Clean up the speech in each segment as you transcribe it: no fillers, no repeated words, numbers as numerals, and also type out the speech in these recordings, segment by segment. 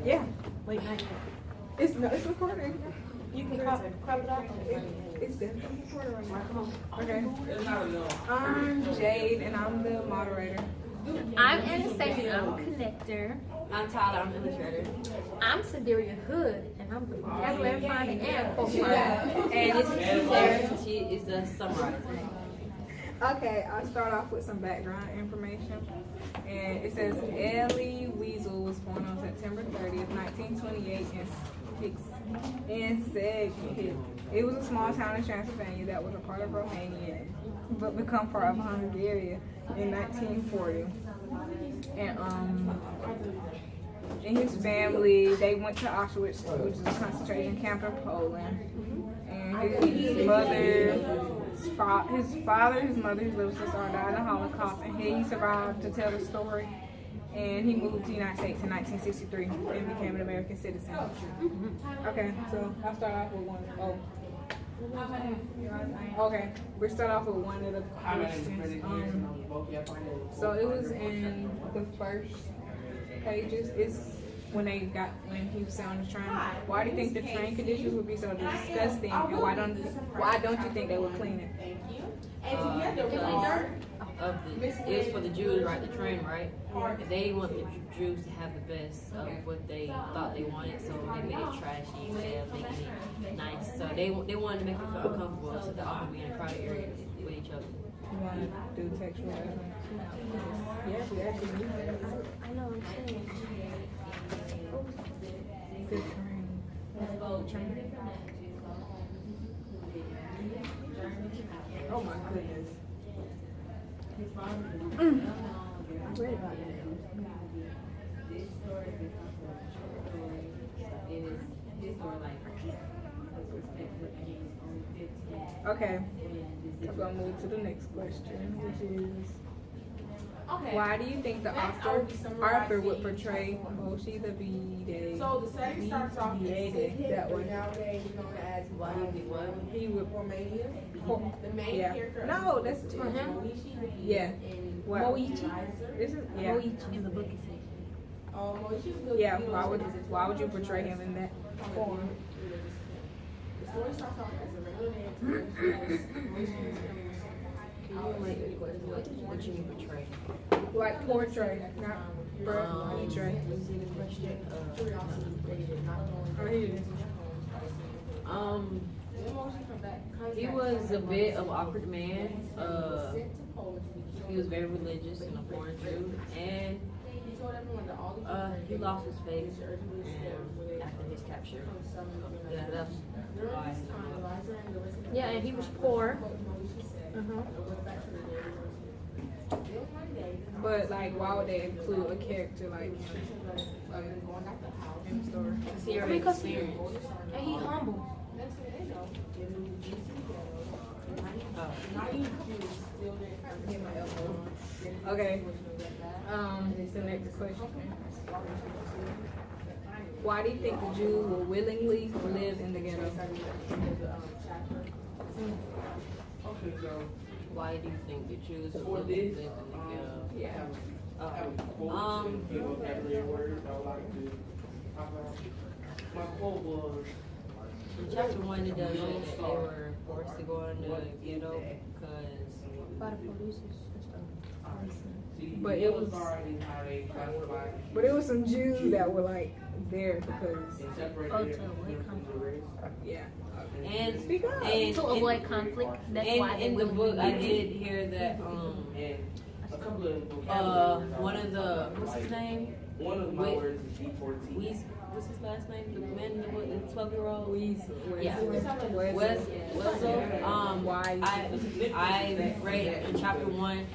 Yeah. Wait, not yet. It's recording. You can crop it off. It's definitely recording right now. Okay. I'm Jade and I'm the moderator. I'm Anastasia, I'm a connector. I'm Tyler, I'm illustrator. I'm Sedaria Hood, and I'm the vocabulary finder and quote finder. And this is Sarah, she is the summarizer. Okay, I'll start off with some background information. And it says Ellie Weasel was born on September 30th, 1928 in Szeged. It was a small town in Transylvania that was a part of Romania, but become part of Hungary in 1940. And his family, they went to Auschwitz, which is a concentration camp in Poland. And his mother, his father, his mother, his little sister all died in the Holocaust, and he survived to tell the story. And he moved to the United States in 1963 and became an American citizen. Okay, so I'll start off with one. Okay, we'll start off with one of the questions. So it was in the first pages. It's when he was on the train. Why do you think the train conditions would be so disgusting, and why don't you think they would clean it? It was for the Jews, right? The train, right? They want the Jews to have the best of what they thought they wanted, so they made it trashy instead of making it nice. So they wanted to make it feel uncomfortable, so they all be in a crowded area with each other. You want to do textual evidence? Yes, we actually need that. I know what I'm saying. Good train. Oh my goodness. I read about that. Okay, I'm gonna move to the next question, which is, why do you think the Arthur would portray Moshe the Bede? So the setting starts off that way. nowadays known as He would. Romania. The main Yeah. character. No, that's For him? yeah. What? Moichi. This is yeah. Moichi in the book it says. Yeah. Why would you portray him in that form? The story starts off as a regular day. What you mean portray? Like portrait, not portrait. Oh, here it is. He was a bit of an awkward man. He was very religious and a foreign Jew, and he lost his faith after his capture. Yeah, that's why. Yeah, and he was poor. But like, why would they include a character like in the story? He already Because he, experienced. and he humble. Okay. The next question. Why do you think the Jews will willingly live in the ghetto? Why do you think the Jews would live in the ghetto? Yeah. In chapter 1, it does say that they were forced to go into the ghetto because By the police and stuff. But it was some Jews that were like there because yeah. and Speak up. and To avoid conflict, that's why they in the willingly book I live. did hear that one of the what's his name? One of my words is D14. What's his last name? The man in the book, the 12-year-old. Yeah. Wes. I read in chapter 1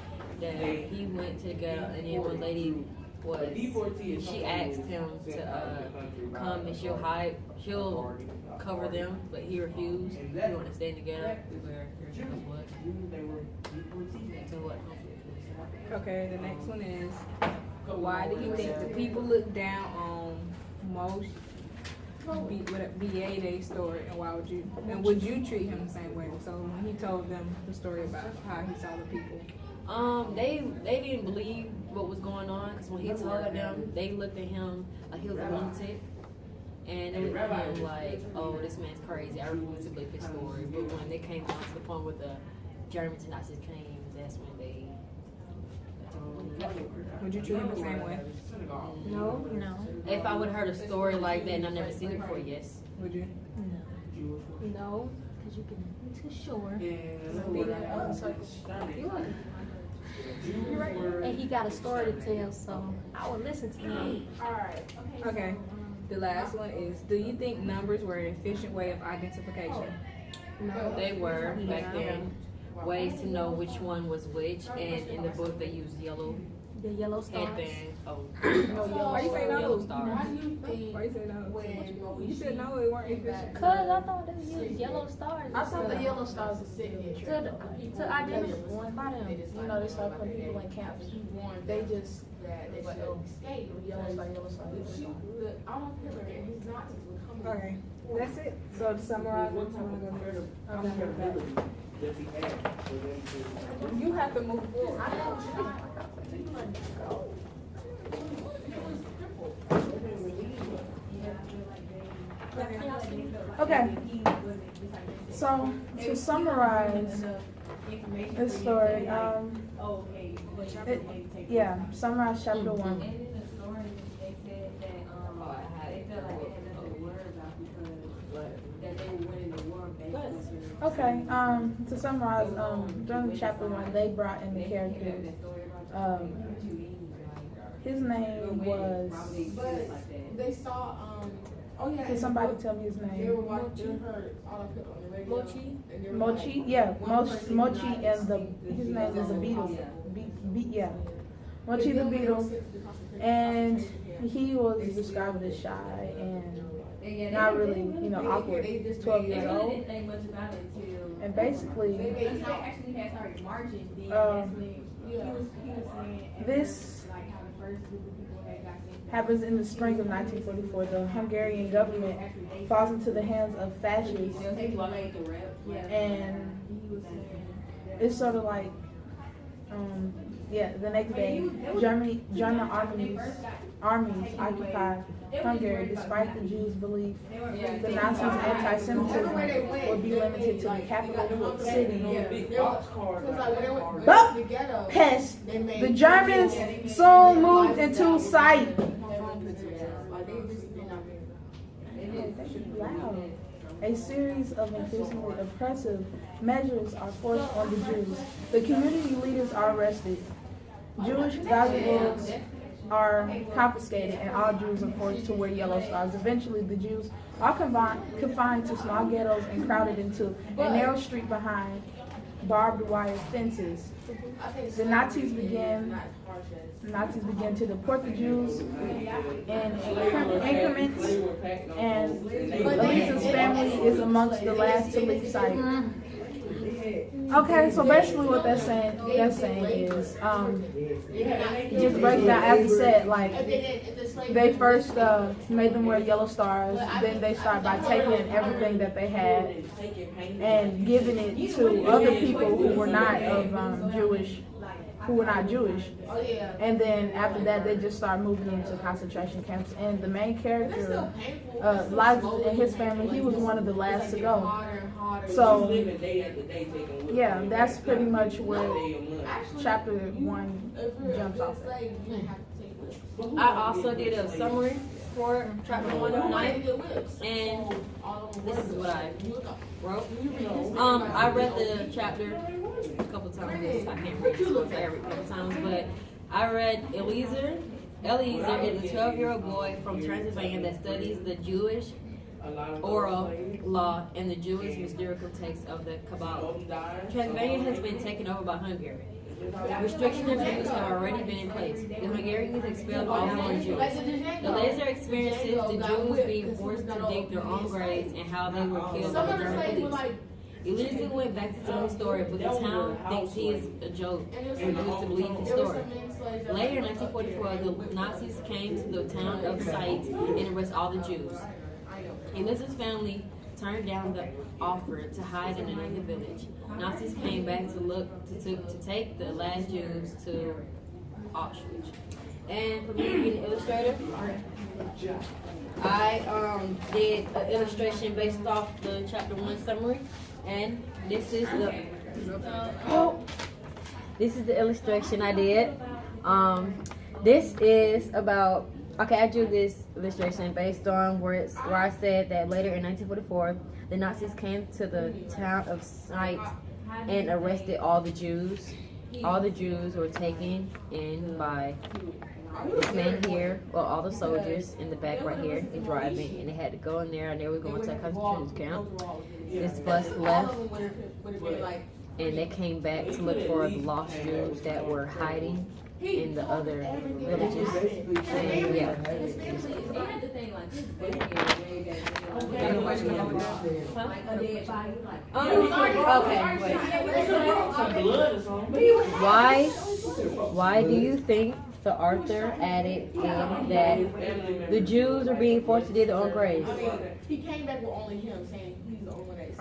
that he went to the ghetto and then one lady she asked him to come and she'll cover them, but he refused. He wanted to stay in the ghetto where her Jesus was. So what? Okay, the next one is, why do you think the people look down on most Bede story, and would you treat him the same way? So when he told them the story about how he saw the people, They didn't believe what was going on, because when he told them, they looked at him like he was a lunatic. And they looked at him like, oh, this man's crazy. I refuse to believe his story. But when they came down to the point where the Germans and Nazis came, that's when they. Would you treat him the same way? No. If I would have heard a story like that and I've never seen it before, yes. Would you? No. Because you can be too sure. And he got a story to tell, so I would listen to him. Okay. The last one is, do you think numbers were an efficient way of identification? They were back then ways to know which one was which, and in the book they used yellow The yellow stars. headband. Oh, Why you say yellow no? stars. Why you say no? You said no, it weren't efficient. Cause I thought they used yellow stars. I thought the yellow stars were signature. to identify them. You know, they start putting people in camps. They just, yellow star, yellow star. Okay, that's it. So to summarize, I'm gonna go back. You have to move forward. Okay. So to summarize this story, summarize chapter 1. Okay, to summarize, during chapter 1, they brought in the characters. His name was. They saw, Can somebody tell me his name? Mochi. Mochi, yeah, Mochi, and his name is the Beetle. Mochi the Beetle, and he was described as shy and not really, awkward. 12 years old, and basically, this happens in the spring of 1944. The Hungarian government falls into the hands of fascists, and it's sort of like, the next day, German armies occupy Hungary despite the Jews' belief the Nazis' anti-Semitism would be limited to the capital city. But pest, the Germans soon moved into sight. Wow. A series of increasingly oppressive measures are forced on the Jews. The community leaders are arrested. Jewish valuables are confiscated, and all Jews are forced to wear yellow stars. Eventually, the Jews are confined to small ghettos and crowded into a narrow street behind barbed wire fences. The Nazis began to deport the Jews in increments, and Elisa's family is amongst the last to leave sight. Okay, so basically what that's saying is, it just breaks down, as you said, like, they first made them wear yellow stars, then they start by taking everything that they had and giving it to other people who were not Jewish, and then after that they just start moving into concentration camps. And the main character, Laz and his family, he was one of the last to go. So yeah, that's pretty much where chapter 1 jumps off. I also did a summary for chapter 1 of 9, and this is what I wrote. I read the chapter a couple times. I can't read this one every couple times, but I read Eliezer. Eliezer is a 12-year-old boy from Transylvania that studies the Jewish oral law and the Jewish mystical text of the Kabbalah. Transylvania has been taken over by Hungary. Restrictions on Jews have already been in place. The Hungarians expelled all non-Jews. The laser experiences the Jews being forced to dig their own graves and how they were killed by the German police. Eliezer went back to tell his story, but the town thinks he is a joke and refused to believe his story. Later in 1944, the Nazis came to the town of Sight and arrested all the Jews. Elizabeth's family turned down the offer to hide in another village. Nazis came back to take the last Jews to Auschwitz. And for me being an illustrator, I did an illustration based off the chapter 1 summary, and this is the illustration I did. This is about, okay, I drew this illustration based on where I said that later in 1944, the Nazis came to the town of Site and arrested all the Jews. All the Jews were taken in by this man here, well, all the soldiers in the back right here, and driving, and they had to go in there, and they were going to a concentration camp. This bus left, and they came back to look for the lost Jews that were hiding in the other villages. And yeah. Okay, why do you think Sir Arthur added in that the Jews are being forced to dig their own graves? He came back with only him saying he's the only one that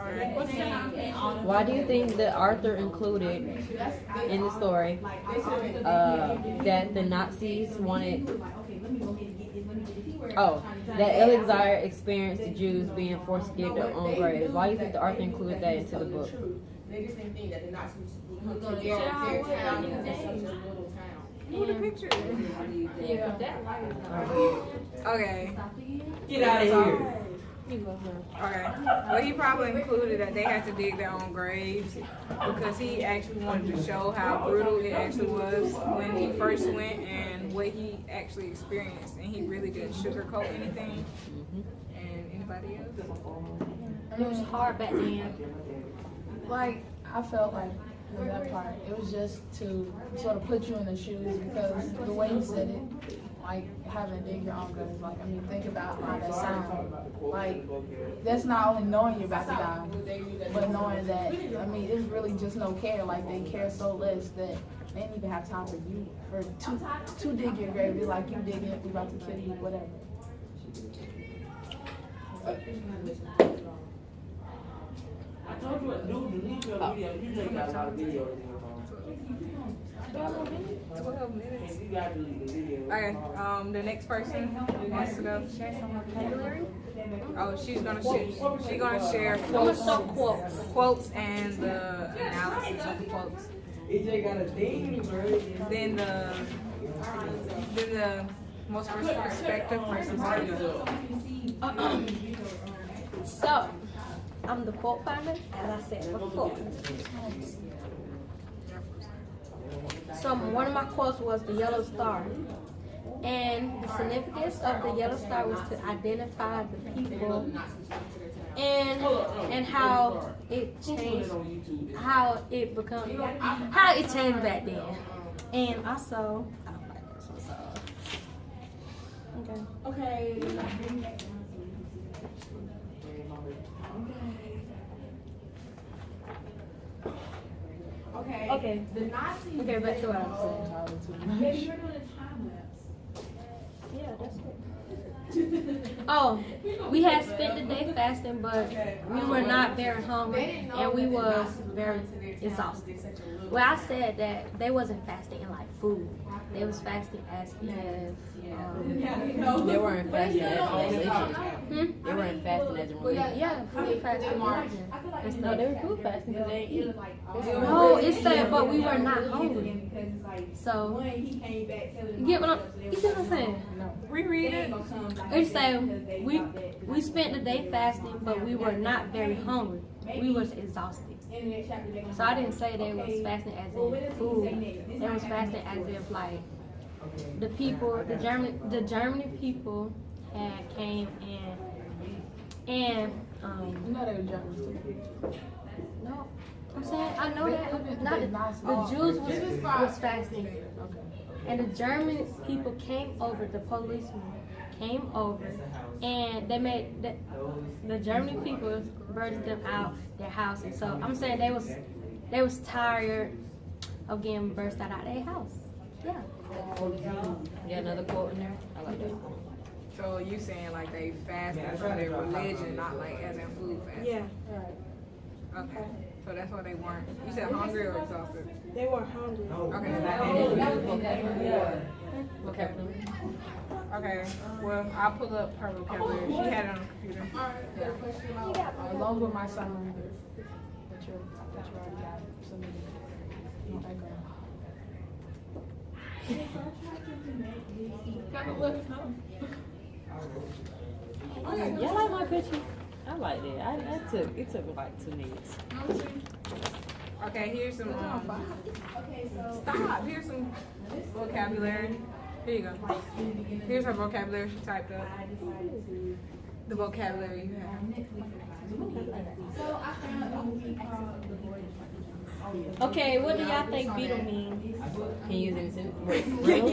Why do you think that Arthur included in the story that the Nazis wanted? That Alexander experienced the Jews being forced to dig their own graves. Why do you think that Arthur included that into the book? They just didn't think that the Nazis would come to their town in such a little town. Who the picture? Okay. Get out of here. Okay. Well, he probably included that they had to dig their own graves because he actually wanted to show how brutal it actually was when he first went and what he actually experienced. And he really didn't sugarcoat anything. And anybody else? It was hard back then. Like, I felt like in that part, it was just to sort of put you in the shoes because the way he said it, like having to dig your own graves, like, I mean, think about how that sounds. Like, that's not only knowing you're about to die, but knowing that, I mean, it's really just no care. Like, they care so less that they didn't even have time for you, to dig your grave. Be like, you dig it, we about to kill you, whatever. I told you what, dude, delete your video. You know you got a lot of videos in your phone. 12 minutes. You got to delete the video. Okay, the next person who wants to go share some vocabulary. Oh, she's gonna share quotes and the analysis of the quotes. EJ got a thing, bro. Then the most respective person's gonna go. So, I'm the quote finder, as I said before. So one of my quotes was the yellow star. And the significance of the yellow star was to identify the people and how it changed, how it changed back then. And also, I don't like this one, so. Okay. Okay. The Nazis. Okay, back to what I'm saying. Yeah, you're doing a time lapse. Yeah, that's it. Oh, we had spent the day fasting, but we were not very hungry and we was very exhausted. Well, I said that they wasn't fasting in like food. They was fasting as if They weren't fasting as religion. They weren't fasting as a religion. yeah, food fasting. No, they were food fasting because they didn't eat. No, it said, but we were not hungry. So, you get what I'm saying? Reread it. It said we spent the day fasting, but we were not very hungry. We was exhausted. So I didn't say they was fasting as in food. They was fasting as if like the people, the Germany people had came and You know they were Germans too. no, I'm saying I know that not the Jews was fasting, and the German people came over. The policemen came over, and they made the German people burst them out their houses. So I'm saying they was tired of getting burst out of their house. Yeah. You got another quote in there? I like that. So you saying like they fasted for their religion, not like as in food fasting? Yeah. Okay. So that's why they weren't. You said hungry or exhausted? They were hungry. Okay. Okay. Well, I'll pull up her vocabulary. She had it on the computer. Along with my summary that you already got submitted. Okay, girl. Y'all like my picture? I like that. It took like 2 minutes. Okay, here's some. Stop. Here's some vocabulary. Here you go. Here's her vocabulary she typed up. The vocabulary you have. Okay, what do y'all think beetle means? Can you use any sentence? Beetle. Spell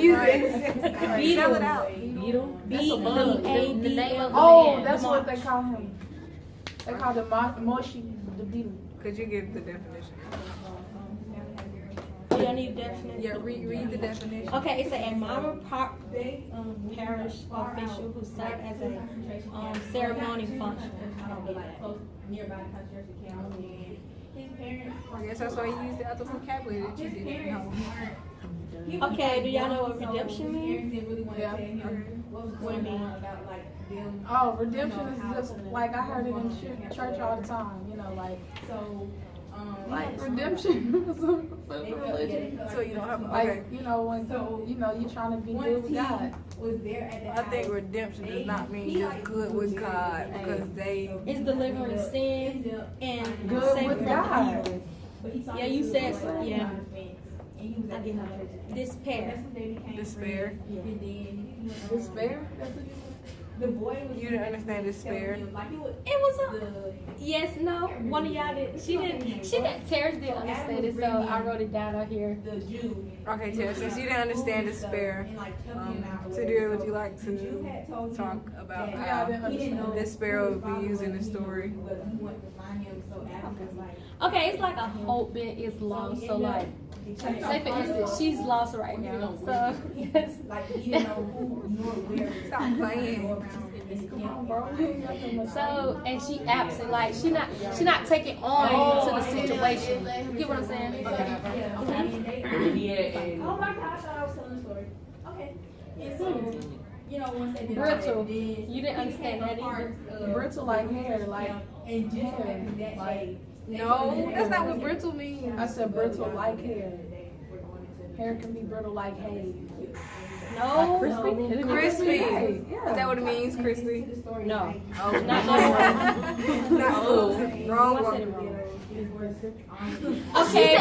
it out. Beetle? B-E-A-D. The name of the Oh, man. that's what they call him. They call the Moshi the beetle. Could you give the definition? Oh, y'all need a definition? Yeah, read the definition. Okay, it's an Elmira Park parish official who served as a ceremony function. Nearby concentration camp, and his parents. I guess that's why you used the other vocabulary that you His didn't parents know. weren't. Okay, do y'all know what redemption means? Didn't really want to Yeah. tell him what was going on about like them. Oh, redemption is just like I heard it in church all the time. You know, like redemption for religion. So you don't have Like you know when you're trying to be good with God. Was there at the I think redemption does not mean just good with God because they. It's delivering sin and Good saving with from God. evil. Yeah, you said so. Yeah. I did not. Despair. Despair. Despair. The boy was. You didn't understand despair. Like it was. It was a yes, no. One of y'all did. She didn't. Terrence didn't understand it, so I wrote it down out here. The Jew. Okay, Tara, since you didn't understand despair, Sadir, would you like to talk about how despair would be used in the story? Okay, it's like a whole bit is lost. So like, say for instance, she's lost right now. So yes. Stop playing. So and she absent, like she not taking on to the situation. You get what I'm saying? Oh my gosh, I was telling the story. Okay. And so, once they did Brittle. that, You didn't understand that either. Brittle like hair, like and just after that, like No, that's not what brittle means. I said brittle like hair. Hair can be brittle like hay. No, Crispy. Yeah. Is that what it means, crispy? no, Oh, not no. no. Wrong I said it one. wrong. Okay,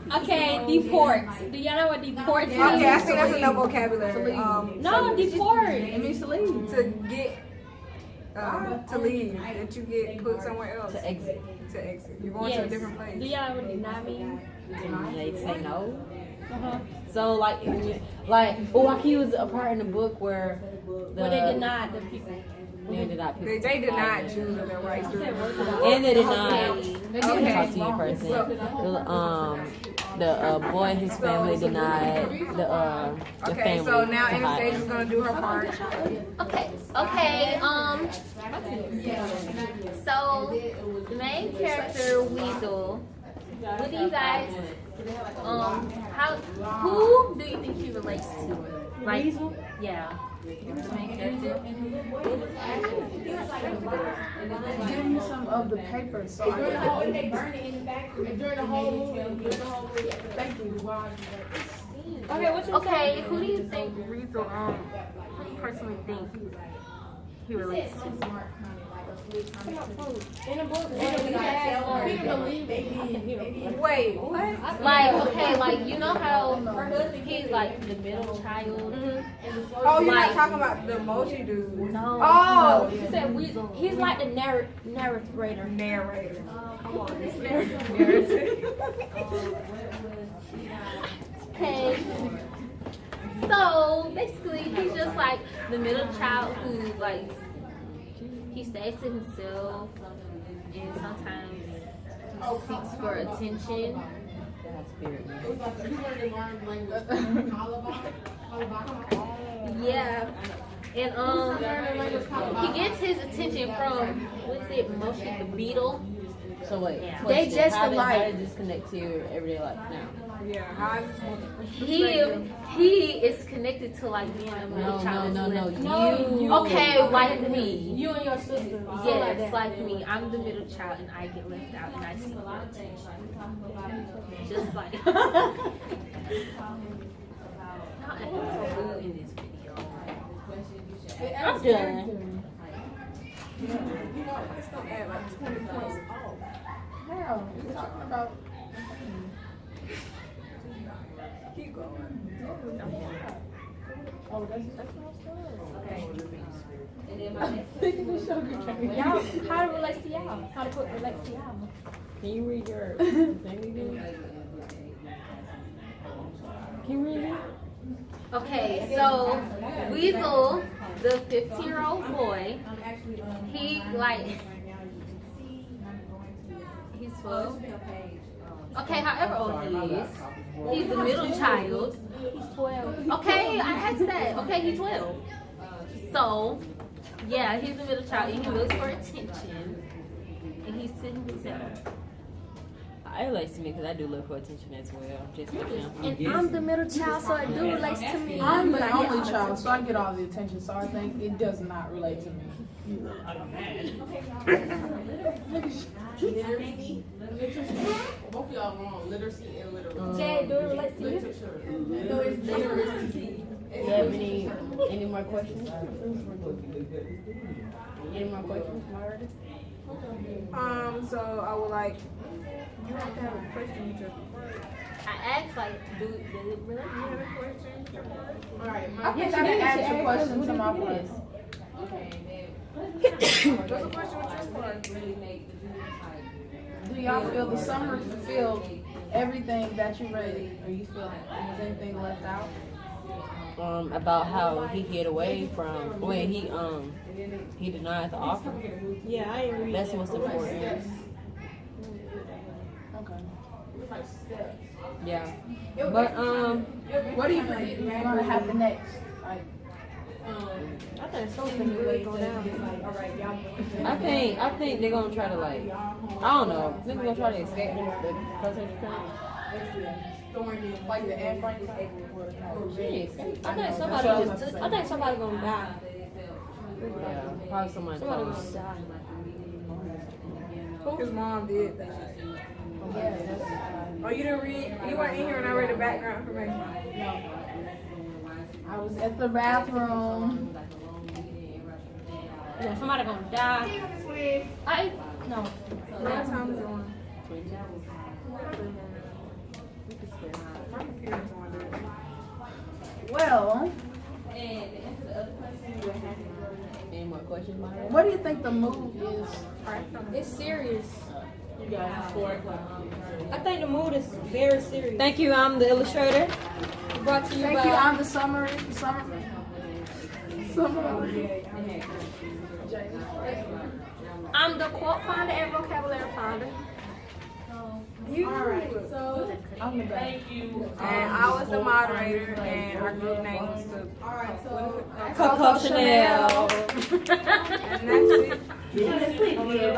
but okay, deport. Do y'all know what deport means? Okay, I think that's enough vocabulary. No, deport. It means to leave. To get, to leave, that you get put somewhere else. To exit. To exit. You're going to a different Do place. y'all know what deny mean? They say no. Uh-huh. So like Waki was a part in the book where Well, they denied the people. They denied people. They denied Jews of their rights to And they denied talk to you person. The boy and his family denied the Okay, family. so now to hide. Anastasia is gonna do her part. Okay, so the main character Weasel, what do you guys who do you think he relates to? Like, Weasel? yeah. The main character. Give me some of the papers so I can. they burned it in the factory during the whole movie. Thank you. Okay, what's your Okay, who do you think Weasel who do you personally think he relates to? in the book? Wait, what? Like, okay, like you know how he's like the middle child. Oh, you're Like- not talking about the Mochi dude. No. Oh, He said Weasel. He's like the narrator. narrator. Come on, this narrator. Okay. So basically, he's just like the middle child who like he stays to himself and sometimes he seeks for attention. Yeah. And he gets his attention from what is it, Moshe the beetle. So wait, Yeah. They question, just how alike. did this connect to your everyday life now? Yeah, how is He is connected to like being a middle child. No, No, you. Okay, like me. You and your sister. Yes, like me. I'm the middle child and I get left out and I see more attention. Just like y'all acting so rude in this video. I'm done. it's gonna add like 20 points off? How? We're talking about. Keep going. Oh, that's my Y'all, how it relates to y'all? How the book relates to y'all? Can you read your thing again? Can you read it? Okay, so Weasel, the 15-year-old boy, he like he's 12. Okay, however old he is, he's the middle child. He's 12. Okay, I asked that. Okay, he's 12. So, yeah, he's the middle child and he looks for attention. And he's to himself. It relates to me because I do look for attention as well. Just like him. And I'm the middle child, so it do relates to me. I'm But the I get only all the child, so I get all the attention. So I think it does not relate to me. Literacy. Both of y'all wrong. Literacy and literacy. Jay, do it relate to you? No, it's literacy. Do you have any more questions? Any more questions, Marty? So I would like, you have to have a question with your I asked like, does it really? You have a question? Alright, I think I didn't ask your question to my voice. What's the question with your part? Do y'all feel the summer fulfilled everything that you read, or you feel was anything left out? About how he hid away from when he denied the offer. Yeah, I agree. That's what's important. Okay. Yeah. But What do you think is gonna happen next? Like, I think something really go down. I think they're gonna try to like I don't know. I think they're gonna try to escape the presidential camp. like the Anne Frank type? Yes. I think somebody gonna die. Yeah, probably somebody Somebody close. gonna die. His mom did that. Oh, you didn't read? You weren't in here when I read the background information. I was at the bathroom. Yeah, somebody gonna die. No. What time is it on? My computer's on there. Well, Any more questions, Maya? what do you think the mood is? It's serious. I think the mood is very serious. Thank you. I'm the illustrator. Brought to you Thank by. you. I'm the summer. I'm the quote finder and vocabulary finder. I'm the best. And I was the moderator, and our group name was the. Coco Chanel. And that's it.